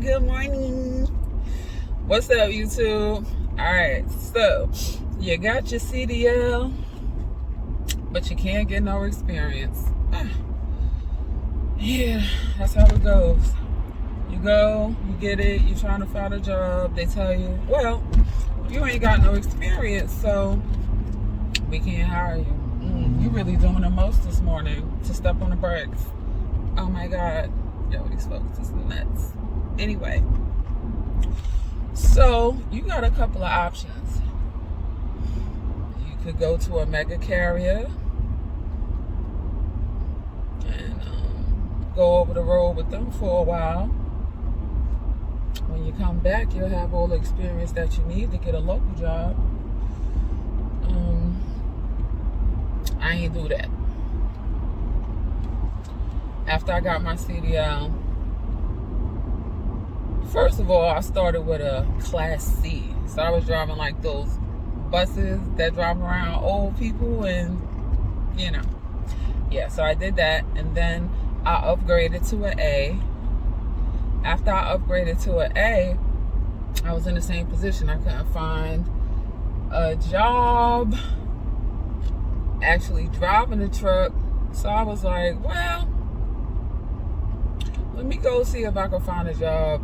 Good morning. What's up, YouTube? Alright, so you got your CDL, but you can't get no experience. Yeah, that's how it goes. You go, you get it, you're trying to find a job, they tell you, well, you ain't got no experience, so we can't hire you. You really doing the most this morning to step on the brakes. Oh my God. Yo, these folks is nuts. Anyway, so you got a couple of options. You could go to a mega carrier and go over the road with them for a while. When you come back, you'll have all the experience that you need to get a local job. I ain't do that. After I got my CDL, first of all, I started with a Class C. So I was driving like those buses that drive around old people and, you know. Yeah, so I did that. And then I upgraded to an A. After I upgraded to an A, I was in the same position. I couldn't find a job actually driving the truck. So I was like, well, let me go see if I can find a job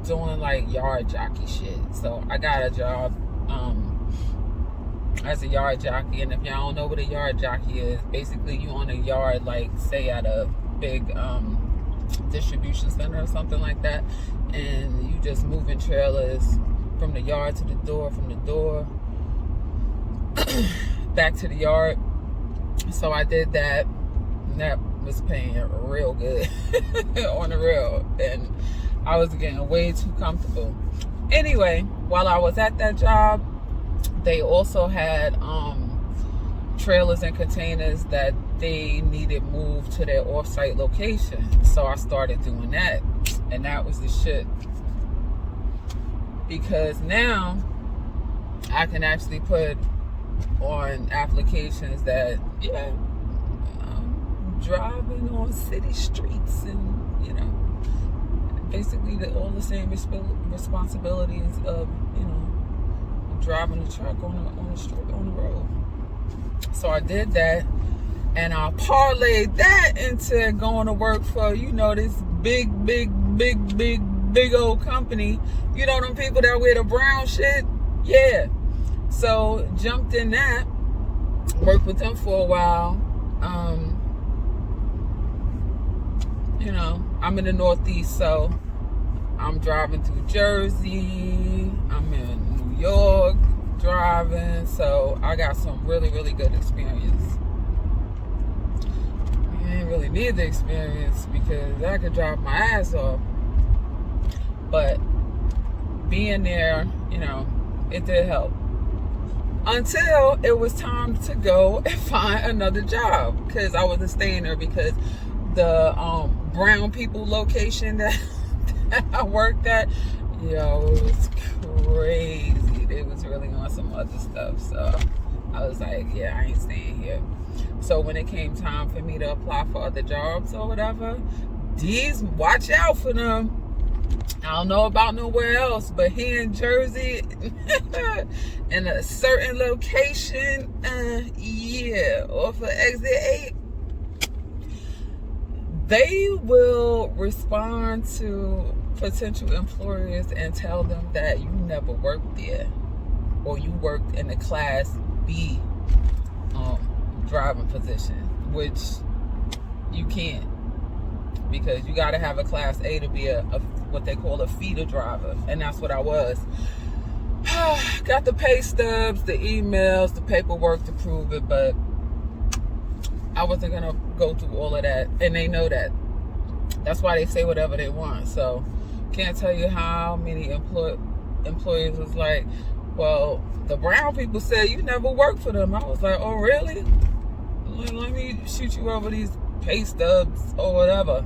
doing like yard jockey shit. So I got a job as a yard jockey. And if y'all don't know what a yard jockey is, basically you on a yard, like say at a big distribution center or something like that, and you just moving trailers from the yard to the door, from the door back to the yard. So I did that, and that was paying real good on the real, and I was getting way too comfortable. Anyway, while I was at that job, they also had trailers and containers that they needed moved to their off-site location. So I started doing that, and that was the shit, because now I can actually put on applications that, yeah, driving on city streets, and, you know, basically all the same responsibilities of, you know, driving a truck on the street, on the road. So I did that, and I parlayed that into going to work for, you know, this big old company. You know them people that wear the brown shit? Yeah. So jumped in that, worked with them for a while. You know, I'm in the Northeast, so I'm driving through Jersey. I'm in New York driving, so I got some really good experience. I didn't really need the experience because I could drive my ass off, but being there, you know, it did help. Until it was time to go and find another job, because I wasn't staying there, because the brown people location that I worked at, yo, it was crazy. They was really on some other stuff. So I was like, yeah, I ain't staying here. So when it came time for me to apply for other jobs or whatever, these, watch out for them. I don't know about nowhere else, but here in Jersey, in a certain location, yeah, off of exit 8, they will respond to potential employers and tell them that you never worked there, or you worked in a Class B driving position, which you can't, because you got to have a Class A to be a what they call a feeder driver, and that's what I was. Got the pay stubs, the emails, the paperwork to prove it, but I wasn't gonna go through all of that, and they know that. That's why they say whatever they want. So can't tell you how many employers was like, well, the brown people said you never worked for them. I was like, oh really? Let me shoot you over these pay stubs or whatever.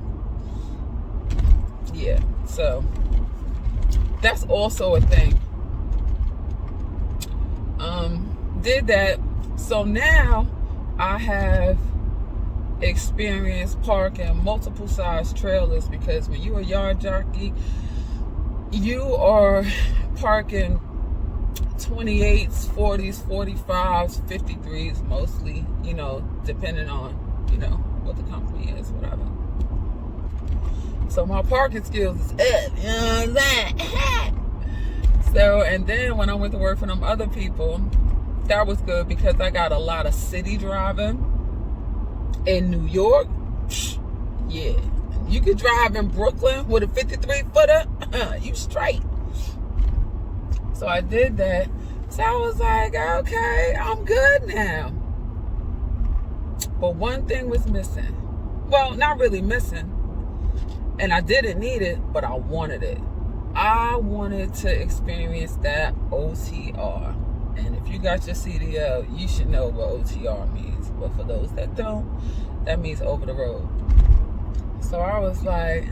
Yeah, so that's also a thing. Did that. So now I have experience parking multiple size trailers, because when you're a yard jockey, you are parking 28s, 40s, 45s, 53s mostly, depending on, what the company is, whatever. So my parking skills is up, you know what I'm saying? So, and then when I went to work for them other people, that was good because I got a lot of city driving. In New York, yeah, you could drive in Brooklyn with a 53-footer, you straight. So I did that. So I was like, okay, I'm good now. But one thing was missing. Well, not really missing. And I didn't need it, but I wanted it. I wanted to experience that OTR. And if you got your CDL, you should know what OTR means. But for those that don't, that means over the road. So I was like,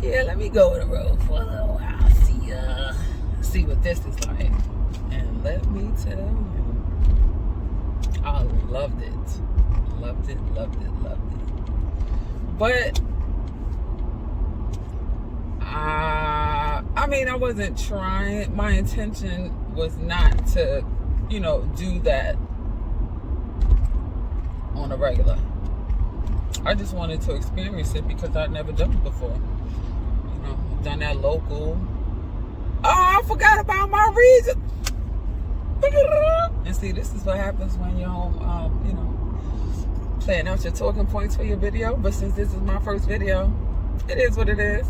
yeah, let me go over the road for a little while. See what this is like. And let me tell you, I loved it. Loved it, loved it, loved it. But I wasn't trying. My intention was not to, do that on a regular. I just wanted to experience it because I'd never done it before. I've done that local. Oh, I forgot about my reason. And see, this is what happens when you're home, planning out your talking points for your video. But since this is my first video, it is what it is.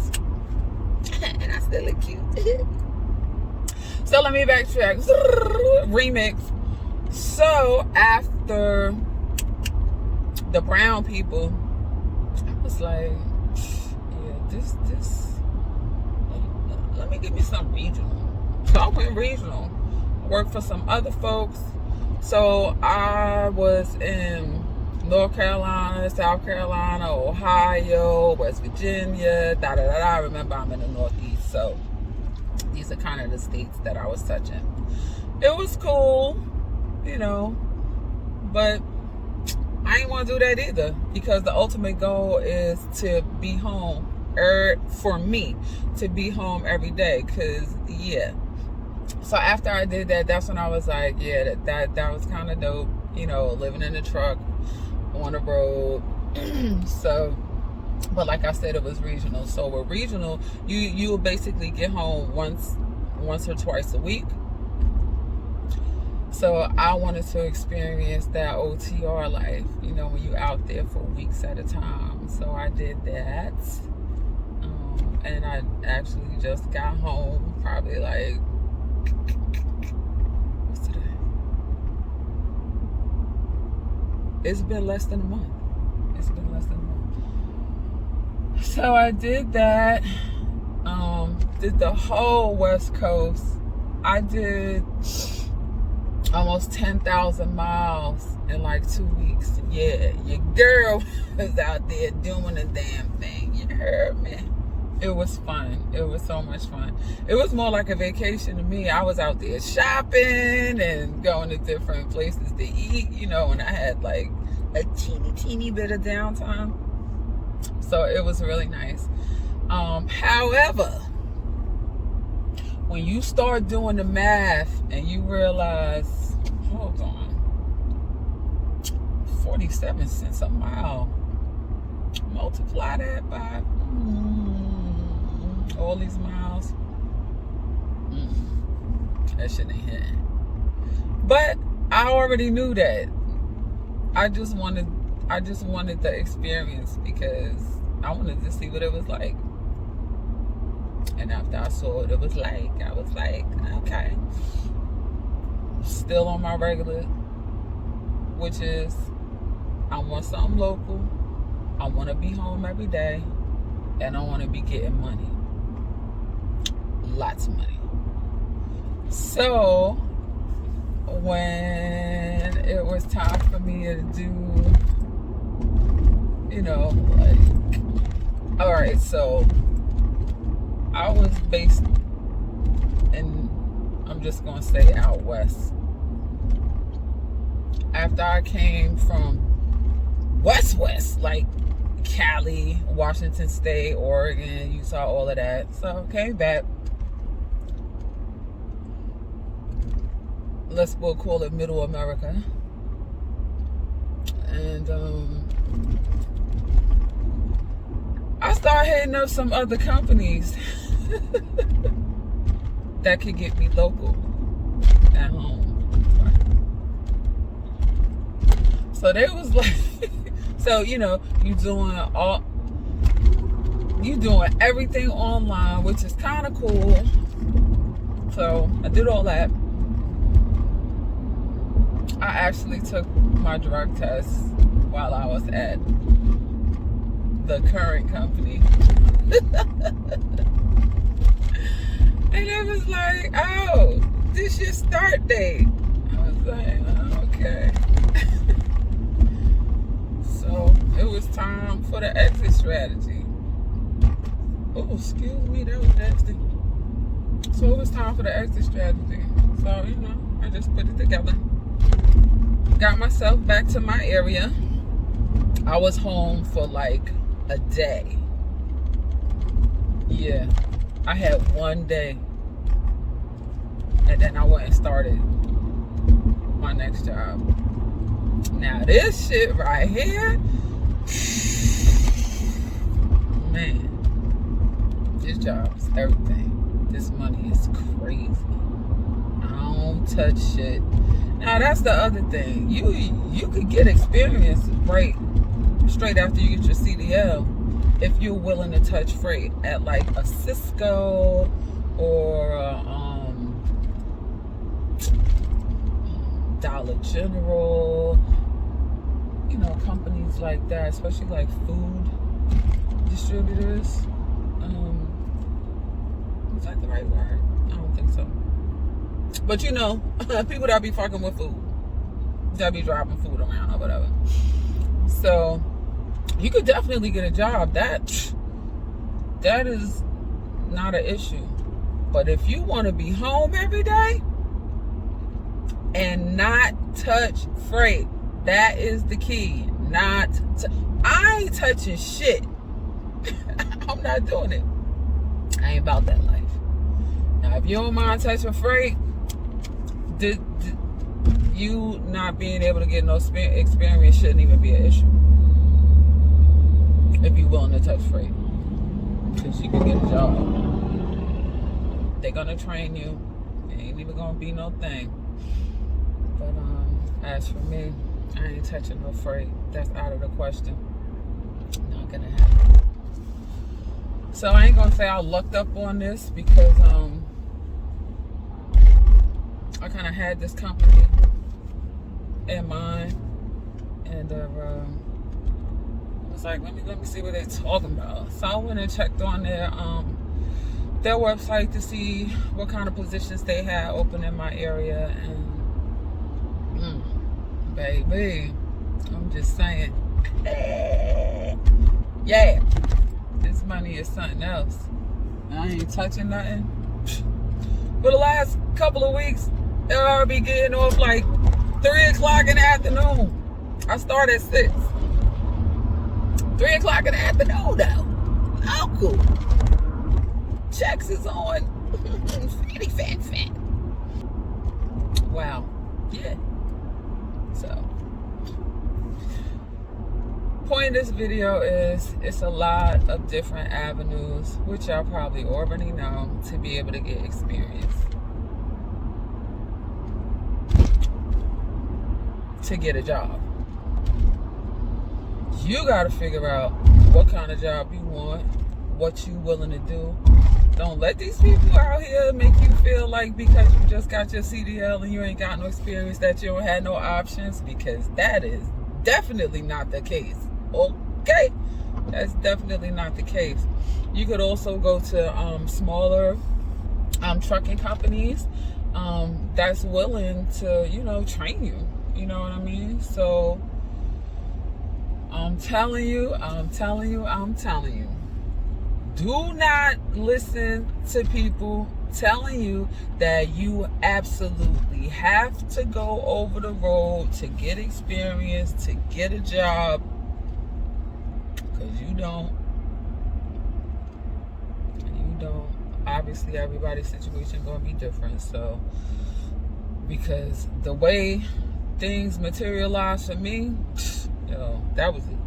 And I still look cute. So let me backtrack. Remix. So after the brown people, I was like, yeah, this let me give me some regional. So I went regional. Worked for some other folks. So I was in North Carolina, South Carolina, Ohio, West Virginia, I remember I'm in the Northeast, so these are kind of the states that I was touching. It was cool, but I ain't want to do that either because the ultimate goal is to be home, for me, to be home every day, because, yeah. So after I did that, that's when I was like, yeah, that was kind of dope, living in the truck, on the road. So, but like I said, it was regional. So with regional, you will basically get home once or twice a week. So I wanted to experience that OTR life, when you're out there for weeks at a time. So I did that. And I actually just got home probably like, what's today? It's been less than a month. So I did that. Did the whole West Coast. I did almost 10,000 miles in like 2 weeks. Yeah, your girl was out there doing the damn thing. You heard me? It was fun. It was so much fun. It was more like a vacation to me. I was out there shopping and going to different places to eat, and I had like a teeny bit of downtime. So it was really nice. However, when you start doing the math and you realize, hold on, 47 cents a mile, multiply that by all these miles, that shit ain't hitting. But I already knew that. I just wanted the experience because I wanted to see what it was like. And after I saw what it was like, I was like, okay. Still on my regular, which is I want something local. I want to be home every day. And I want to be getting money. Lots of money. So when it was time for me to do, all right, so I was based in, I'm just going to say out west. After I came from west, like Cali, Washington State, Oregon, Utah, all of that. So came back. We'll call it Middle America. And I started hitting up some other companies that could get me local at home. So they was like, so you doing everything online, which is kind of cool. So I did all that. I actually took my drug test while I was at the current company. And it was like, oh, this your start date. I was like, oh, okay. So it was time for the exit strategy. Oh, excuse me, that was nasty. So it was time for the exit strategy. So, I just put it together. Got myself back to my area. I was home for like a day. Yeah, I had one day. And then I went and started my next job. Now this shit right here, man, this job is everything. This money is crazy. I don't touch shit. Now that's the other thing. You could get experience right straight after you get your CDL if you're willing to touch freight at like a Cisco or Dollar General, companies like that, especially like food distributors. Is that the right word? I don't think so. But people that be fucking with food, that be dropping food around or whatever. So you could definitely get a job. That is not an issue. But if you want to be home every day and not touch freight, that is the key. I ain't touching shit. I'm not doing it. I ain't about that life. Now, if you don't mind touching freight, you not being able to get no experience shouldn't even be an issue. If you're willing to touch freight, because you can get a job. They're gonna train you. It ain't even gonna be no thing. But as for me, I ain't touching no freight. That's out of the question. Not gonna happen. So I ain't gonna say I lucked up on this, because I kind of had this company in mind, and I was like, let me see what they're talking about. So I went and checked on their website to see what kind of positions they had open in my area, and baby, I'm just saying, yeah, this money is something else. I ain't touching nothing. For the last couple of weeks, I'll be getting off like 3 o'clock in the afternoon. I start at 6. 3 o'clock in the afternoon though. Local. Checks is on. Fatty fat. Wow. Yeah. So, point of this video is it's a lot of different avenues, which y'all probably already know, to be able to get experience, to get a job. You got to figure out what kind of job you want, what you willing to do. Don't let these people out here make you feel like because you just got your CDL and you ain't got no experience that you don't have no options, because that is definitely not the case. Okay? That's definitely not the case. You could also go to smaller trucking companies that's willing to, train you. You know what I mean? So I'm telling you. Do not listen to people telling you that you absolutely have to go over the road to get experience, to get a job. because you don't. Obviously, everybody's situation gonna be different. So, because the way things materialize for me, that was it.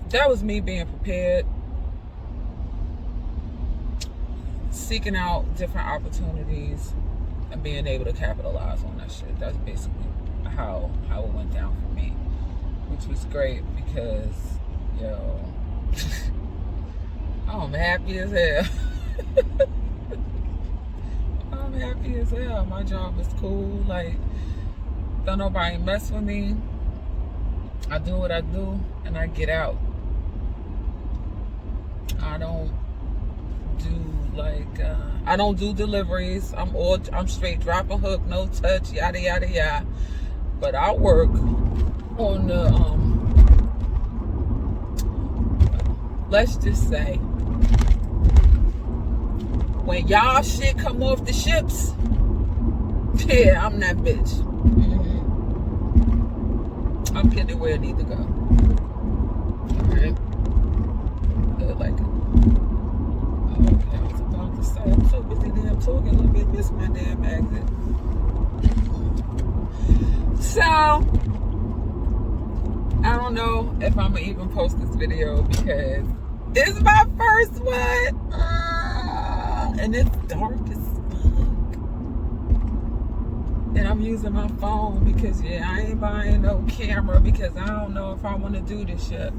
That was me being prepared, seeking out different opportunities, and being able to capitalize on that shit. That's basically how it went down for me, which was great because, I'm happy as hell. I'm happy as hell. My job is cool. Like, don't nobody mess with me. I do what I do, and I get out. I don't do deliveries. I'm straight drop a hook, no touch, yada yada yada. But I work on the let's just say, when y'all shit come off the ships, yeah, I'm that bitch. I'm getting where I need to go. Alright. Good, like it. Okay, I was about to say, I'm so busy damn talking, let me miss my damn exit. So, I don't know if I'm gonna even post this video because it's my first one. And it's dark as fuck. And I'm using my phone because, I ain't buying no camera because I don't know if I want to do this shit.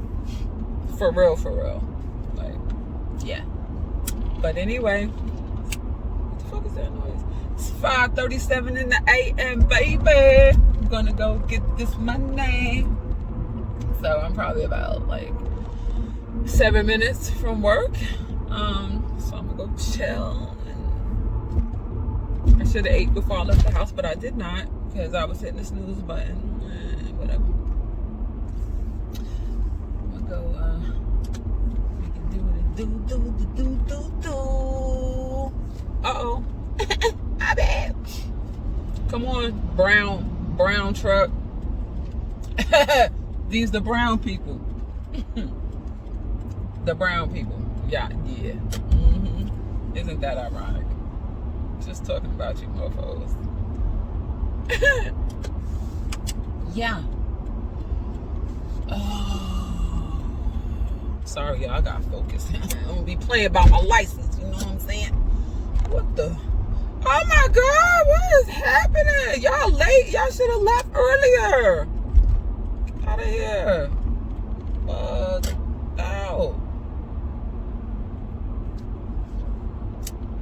For real. Like, yeah. But anyway, what the fuck is that noise? It's 5:37 in the AM, baby. I'm gonna go get this money. So I'm probably about like 7 minutes from work. So I'm gonna go chill. And I should have ate before I left the house, but I did not because I was hitting the snooze button. Whatever. I'm gonna go. We can do it. Do. Uh-oh. I bet. Come on, brown truck. These the brown people. The brown people. Yeah. Isn't that ironic? Just talking about you mofos. Yeah. Oh. Sorry, y'all, I got focused. I'm gonna be playing about my license, you know what I'm saying? What the? Oh my God, what is happening? Y'all late. Y'all should have left earlier. Get out of here. Fuck out.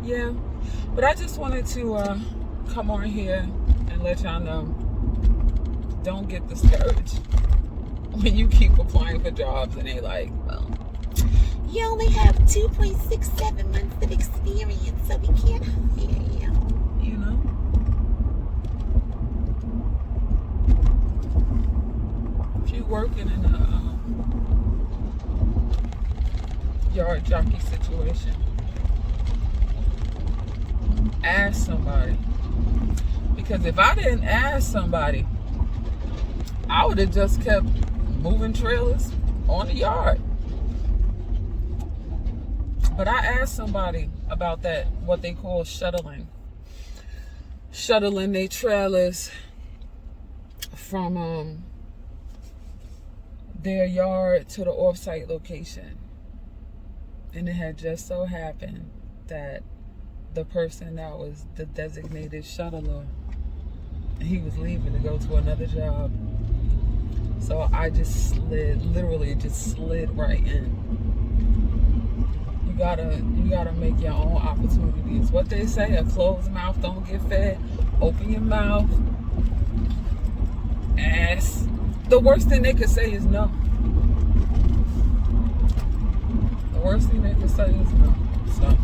Yeah, but I just wanted to come on here and let y'all know, don't get discouraged when you keep applying for jobs and they like, well, you only have 2.67 months of experience, so we can't hire you. You know? If you're working in a yard jockey situation, ask somebody. Because if I didn't ask somebody, I would have just kept moving trailers on the yard. But I asked somebody about that, what they call shuttling their trailers from their yard to the off-site location. And it had just so happened that the person that was the designated shuttler, he was leaving to go to another job. So I just literally slid right in. You gotta make your own opportunities. What they say, a closed mouth don't get fed. Open your mouth. Ask. The worst thing they could say is no. The worst thing they could say is no. So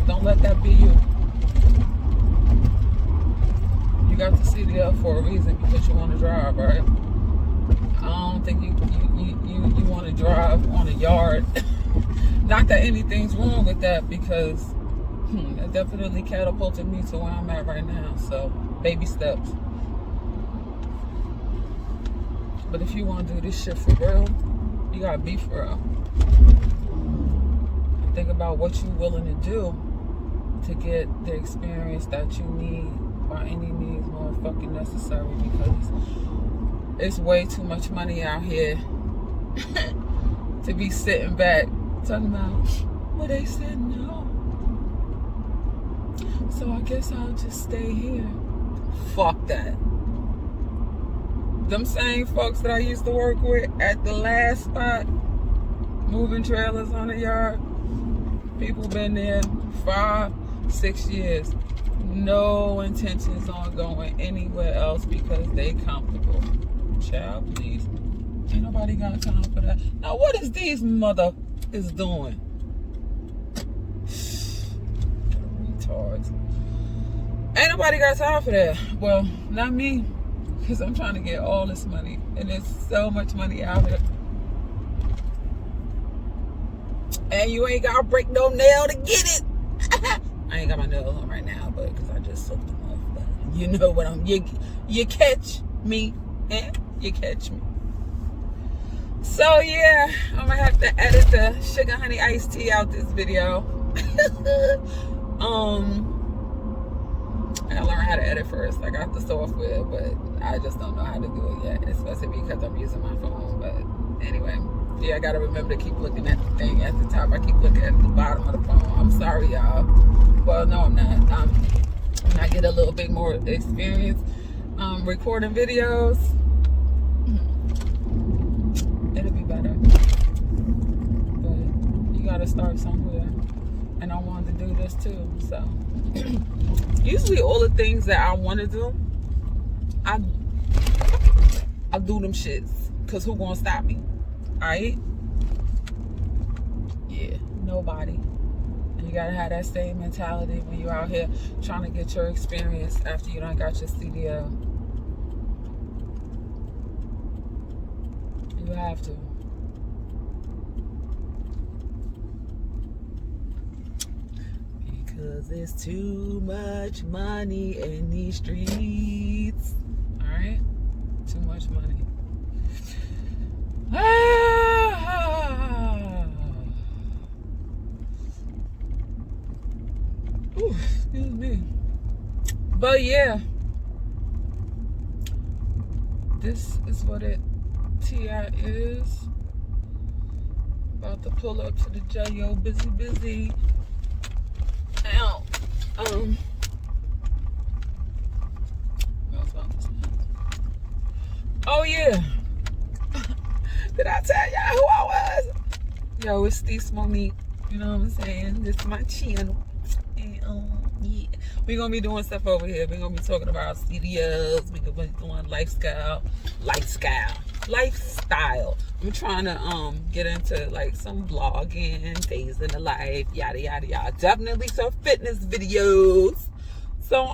don't let that be you. You got the CDL for a reason, because you want to drive, right? I don't think you want to drive on a yard. Not that anything's wrong with that, because it definitely catapulted me to where I'm at right now. So, baby steps. But if you want to do this shit for real, you gotta be for real. And think about what you're willing to do to get the experience that you need by any means motherfucking necessary, because it's way too much money out here to be sitting back talking about, well, they said no, so I guess I'll just stay here. Fuck that. Them same folks that I used to work with at the last spot, moving trailers on the yard, people been there 5-6 years. No intentions on going anywhere else because they comfortable. Child, please. Ain't nobody got time for that. Now, what is these mother is doing? Retards. Ain't nobody got time for that. Well, not me. Because I'm trying to get all this money. And there's so much money out there. And you ain't got to break no nail to get it. I ain't got my nails on right now, but because I just soaked them off. But you know what you catch me. Eh? You catch me. So yeah, I'm gonna have to edit the sugar honey iced tea out this video. I gotta learn how to edit first. I got the software, but I just don't know how to do it yet, especially because I'm using my phone. But anyway, yeah, I gotta remember to keep looking at the thing at the top. I keep looking at the bottom of the phone. I'm sorry, y'all. Well, no, I'm not. When I get a little bit more experience recording videos, it'll be better. But you gotta start somewhere. And I wanted to do this too. So usually all the things that I want to do, I do them shits. Cause who gonna stop me? Alright? Yeah, nobody. And you gotta have that same mentality when you're out here trying to get your experience after you done got your CDL. You have to. Because there's too much money in these streets. Alright? Too much money. Ooh, excuse me. But yeah, this is what it TI is. About to pull up to the J.O. busy. Now, oh yeah. Did I tell y'all who I was? Yo, it's Steve Monique. You know what I'm saying? This is my channel. And yeah. We're gonna be doing stuff over here. We're gonna be talking about CDLs. We're gonna be doing lifestyle. I'm trying to get into like some vlogging, days in the life, yada yada yada. Definitely some fitness videos. So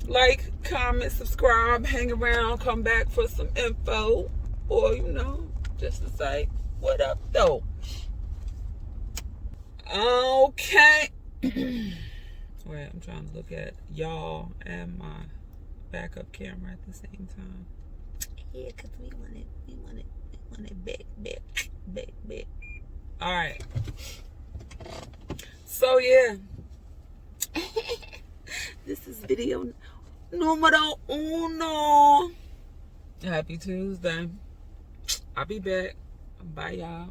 like, comment, subscribe, hang around, come back for some info, or you know, just to say what up though. Okay. Wait, I'm trying to look at y'all and my backup camera at the same time. Yeah, cause we want it back. All right. So yeah, this is video numero uno. Happy Tuesday. I'll be back. Bye, y'all.